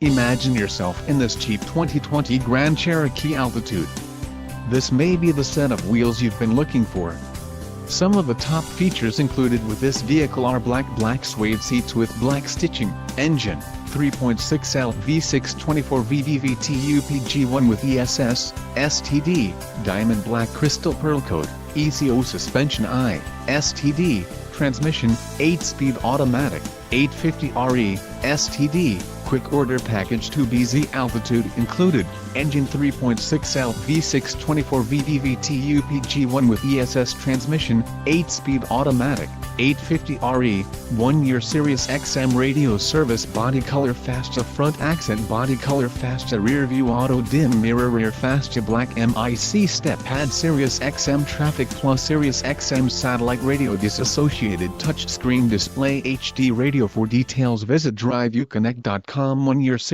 Imagine yourself in this cheap 2020 Grand Cherokee Altitude. This may be the set of wheels you've been looking for. Some of the top features included with this vehicle are black suede seats with black stitching, engine, 3.6L V6 24 VVVT UPG1 with ESS, STD, diamond black crystal pearl coat, ECO suspension STD, transmission, 8-speed automatic, 850RE, STD, quick order package 2BZ altitude included, engine 3.6L V6 24 VVVT UPG1 with ESS transmission, 8-speed automatic, 850RE, 1-year Sirius XM radio service, body color fascia front accent, body color fascia rear view auto dim mirror, rear fascia black MIC step pad, Sirius XM traffic plus Sirius XM satellite radio, disassociated touchscreen display, HD radio. For details visit driveyouconnect.com. 1-year Sirius